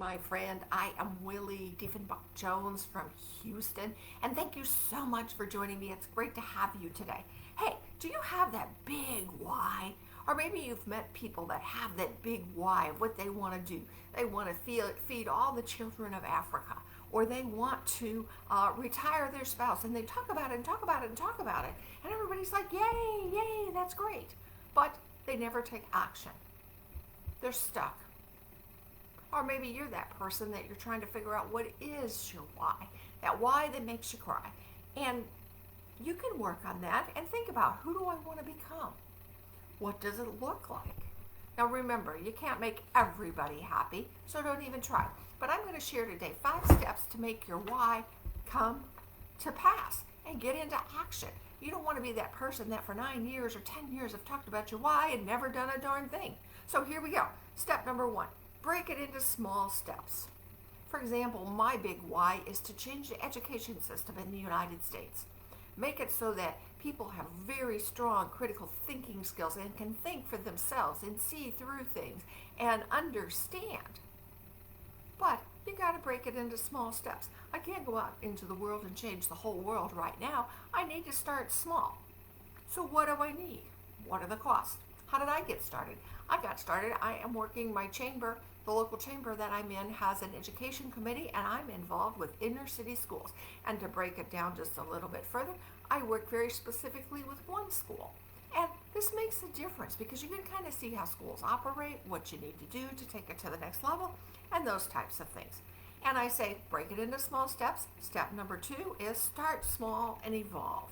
my friend. I am Willie Diefenbach-Jones from Houston, and thank you so much for joining me. It's great to have you today. Hey, do you have that big why? Or maybe you've met people that have that big why of what they want to do. They want to feed all the children of Africa, or they want to retire their spouse, and they talk about it and talk about it and talk about it, and everybody's like, yay, yay, that's great. But they never take action. They're stuck. Or maybe you're that person that you're trying to figure out what is your why, that why that makes you cry. And you can work on that and think about, who do I want to become? What does it look like? Now remember, you can't make everybody happy, so don't even try. But I'm going to share today 5 steps to make your why come to pass and get into action. You don't want to be that person that for 9 years or 10 years have talked about your why and never done a darn thing. So here we go. Step number 1. Break it into small steps. For example, my big why is to change the education system in the United States. Make it so that people have very strong critical thinking skills and can think for themselves and see through things and understand. But you got to break it into small steps. I can't go out into the world and change the whole world right now. I need to start small. So what do I need? What are the costs? How did I get started? I got started. I am working my chamber. The local chamber that I'm in has an education committee, and I'm involved with inner city schools. And to break it down just a little bit further, I work very specifically with one school. And this makes a difference because you can kind of see how schools operate, what you need to do to take it to the next level, and those types of things. And I say, break it into small steps. Step number 2 is start small and evolve.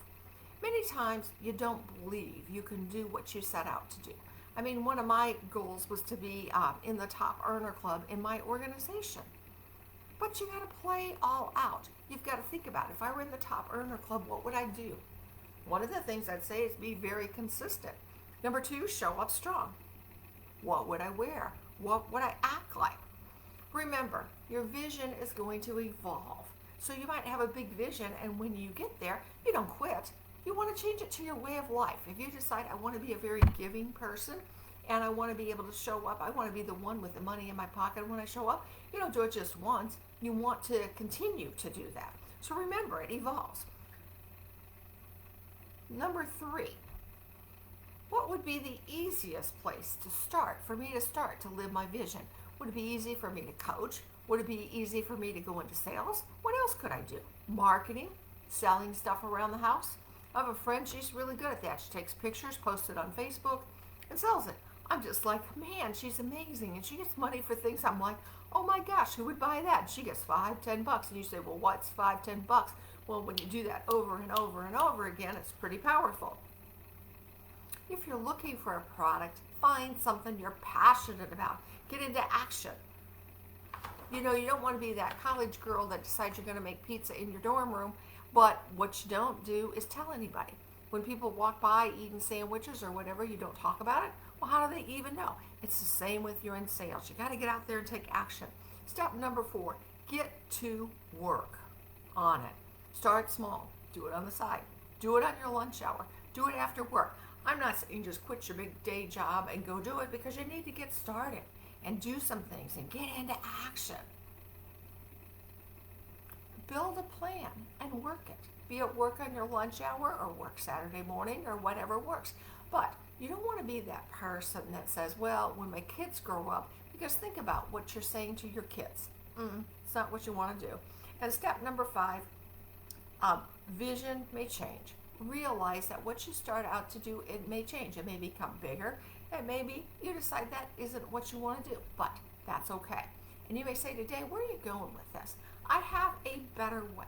Many times you don't believe you can do what you set out to do. I mean, one of my goals was to be in the top earner club in my organization. But you got to play all out. You've got to think about, if I were in the top earner club, what would I do? One of the things I'd say is be very consistent. Number 2, show up strong. What would I wear? What would I act like? Remember, your vision is going to evolve. So you might have a big vision, and when you get there, you don't quit. You want to change it to your way of life. If you decide, I want to be a very giving person and I want to be able to show up, I want to be the one with the money in my pocket when I show up, you don't do it just once. You want to continue to do that. So remember, it evolves. Number 3, what would be the easiest place to start, for me to start to live my vision? Would it be easy for me to coach? Would it be easy for me to go into sales? What else could I do? Marketing, selling stuff around the house. I have a friend, she's really good at that. She takes pictures, posts it on Facebook, and sells it. I'm just like, man, she's amazing. And she gets money for things. I'm like, oh my gosh, who would buy that? And she gets $5-10. And you say, well, what's $5-10? Well, when you do that over and over and over again, it's pretty powerful. If you're looking for a product, find something you're passionate about. Get into action. You know, you don't want to be that college girl that decides you're going to make pizza in your dorm room. But what you don't do is tell anybody. When people walk by eating sandwiches or whatever, you don't talk about it. Well, how do they even know? It's the same with you in sales. You got to get out there and take action. Step number 4, get to work on it. Start small. Do it on the side. Do it on your lunch hour. Do it after work. I'm not saying just quit your big day job and go do it, because you need to get started and do some things and get into action. Build a plan and work it. Be it work on your lunch hour or work Saturday morning or whatever works. But you don't want to be that person that says, well, when my kids grow up, because think about what you're saying to your kids. It's not what you want to do. And step number 5, vision may change. Realize that what you start out to do, it may change. It may become bigger. And maybe you decide that isn't what you want to do, but that's okay. And you may say today, where are you going with this? I have a better way.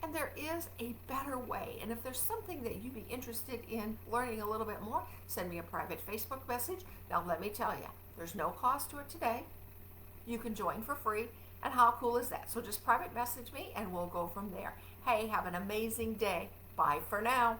And there is a better way. And if there's something that you'd be interested in learning a little bit more, send me a private Facebook message. Now let me tell you, there's no cost to it today. You can join for free. And how cool is that? So just private message me and we'll go from there. Hey, have an amazing day. Bye for now.